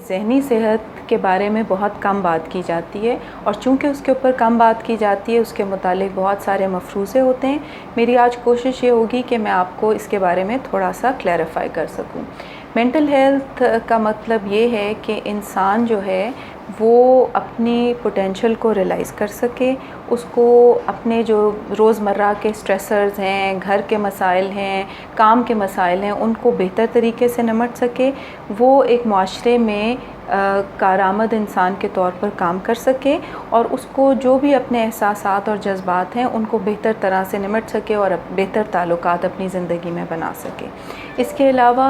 ذہنی صحت کے بارے میں بہت کم بات کی جاتی ہے، اور چونکہ اس کے اوپر کم بات کی جاتی ہے اس کے متعلق بہت سارے مفروضے ہوتے ہیں۔ میری آج کوشش یہ ہوگی کہ میں آپ کو اس کے بارے میں تھوڑا سا کلیریفائی کر سکوں۔ مینٹل ہیلتھ کا مطلب یہ ہے کہ انسان جو ہے وہ اپنی پوٹینشل کو ریلائز کر سکے، اس کو اپنے جو روزمرہ کے سٹریسرز ہیں، گھر کے مسائل ہیں، کام کے مسائل ہیں، ان کو بہتر طریقے سے نمٹ سکے، وہ ایک معاشرے میں کارآمد انسان کے طور پر کام کر سکے، اور اس کو جو بھی اپنے احساسات اور جذبات ہیں ان کو بہتر طرح سے نمٹ سکے اور بہتر تعلقات اپنی زندگی میں بنا سکے۔ اس کے علاوہ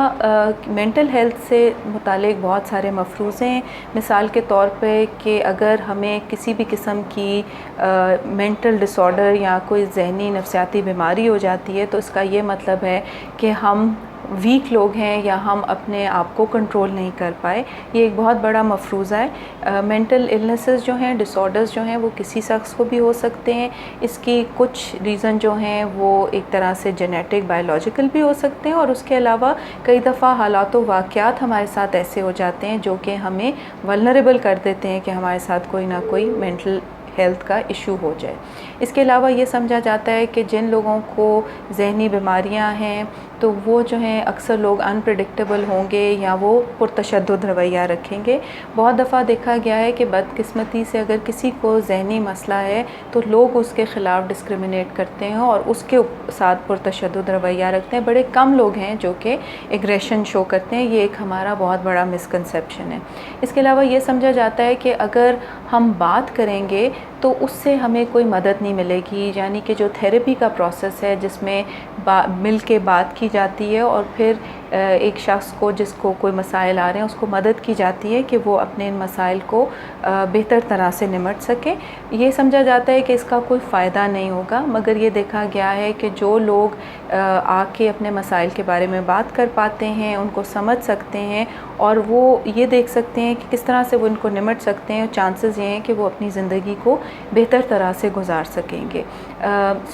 مینٹل ہیلتھ سے متعلق بہت سارے مفروضے ہیں، مثال کے طور پہ کہ اگر ہمیں کسی بھی قسم کی مینٹل ڈس آرڈر یا کوئی ذہنی نفسیاتی بیماری ہو جاتی ہے تو اس کا یہ مطلب ہے کہ ہم ویک لوگ ہیں یا ہم اپنے آپ کو کنٹرول نہیں کر پائے۔ یہ ایک بہت بڑا مفروضہ ہے۔ مینٹل النیسز جو ہیں، ڈس آرڈرز جو ہیں، وہ کسی شخص کو بھی ہو سکتے ہیں۔ اس کی کچھ ریزن جو ہیں وہ ایک طرح سے جینیٹک بائیولوجیکل بھی ہو سکتے ہیں، اور اس کے علاوہ کئی دفعہ حالات و واقعات ہمارے ساتھ ایسے ہو جاتے ہیں جو کہ ہمیں ولنریبل کر دیتے ہیں کہ ہمارے ساتھ کوئی نہ کوئی مینٹل ہیلتھ کا ایشو ہو جائے۔ اس کے علاوہ یہ سمجھا جاتا ہے کہ جن لوگوں کو ذہنی بیماریاں ہیں تو وہ جو ہیں اکثر لوگ انپریڈکٹیبل ہوں گے یا وہ پرتشدد رویہ رکھیں گے۔ بہت دفعہ دیکھا گیا ہے کہ بدقسمتی سے اگر کسی کو ذہنی مسئلہ ہے تو لوگ اس کے خلاف ڈسکریمنیٹ کرتے ہیں اور اس کے ساتھ پرتشدد رویہ رکھتے ہیں۔ بڑے کم لوگ ہیں جو کہ ایگریشن شو کرتے ہیں۔ یہ ایک ہمارا بہت بڑا مسکنسیپشن ہے۔ اس کے علاوہ یہ سمجھا جاتا ہے کہ اگر ہم بات کریں گے تو اس سے ہمیں کوئی مدد نہیں ملے گی، یعنی کہ جو تھیراپی کا پروسیس ہے جس میں مل کے بات کی جاتی ہے اور پھر ایک شخص کو جس کو کوئی مسائل آ رہے ہیں اس کو مدد کی جاتی ہے کہ وہ اپنے ان مسائل کو بہتر طرح سے نمٹ سکے، یہ سمجھا جاتا ہے کہ اس کا کوئی فائدہ نہیں ہوگا۔ مگر یہ دیکھا گیا ہے کہ جو لوگ آ کے اپنے مسائل کے بارے میں بات کر پاتے ہیں، ان کو سمجھ سکتے ہیں اور وہ یہ دیکھ سکتے ہیں کہ کس طرح سے وہ ان کو نمٹ سکتے ہیں، چانسز یہ ہیں کہ وہ اپنی زندگی کو بہتر طرح سے گزار سکیں گے۔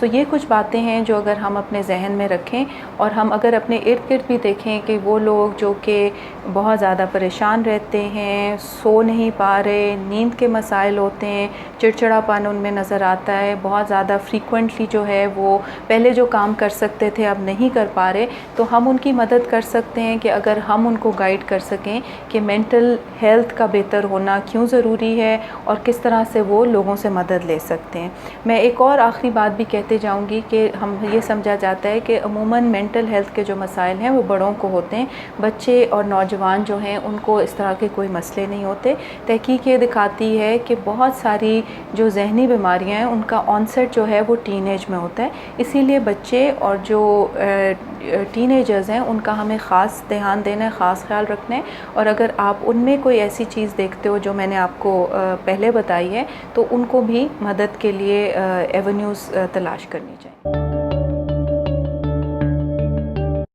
یہ کچھ باتیں ہیں جو اگر ہم اپنے ذہن میں رکھیں اور ہم اگر اپنے ارد گرد بھی دیکھیں کہ وہ لوگ جو کہ بہت زیادہ پریشان رہتے ہیں، سو نہیں پا رہے، نیند کے مسائل ہوتے ہیں، چڑچڑا پن ان میں نظر آتا ہے، بہت زیادہ فریکوینٹلی جو ہے وہ پہلے جو کام کر سکتے تھے اب نہیں کر پا رہے، تو ہم ان کی مدد کر سکتے ہیں کہ اگر ہم ان کو گائیڈ کر سکیں کہ مینٹل ہیلتھ کا بہتر ہونا کیوں ضروری ہے اور کس طرح سے وہ لوگوں سے مدد لے سکتے ہیں۔ میں ایک اور آخری بات بھی کہتے جاؤں گی کہ ہم یہ سمجھا جاتا ہے کہ عموماً مینٹل ہیلتھ کے جو مسائل ہیں وہ بڑوں کو ہوتے ہیں، بچے اور نوجوان جو ہیں ان کو اس طرح کے کوئی مسئلے نہیں ہوتے۔ تحقیق یہ دکھاتی ہے کہ بہت ساری جو ذہنی بیماریاں ہیں ان کا آنسیٹ جو ہے وہ ٹین ایج میں ہوتا ہے، اسی لیے بچے اور جو ٹین ایجرز ہیں ان کا ہمیں خاص دھیان دینا ہے، خاص خیال رکھنا ہے، اور اگر آپ ان میں کوئی ایسی چیز دیکھتے ہو جو میں نے آپ کو پہلے بتائی ہے تو ان کو بھی مدد کے لیے ایونیوز تلاش کرنی چاہیے۔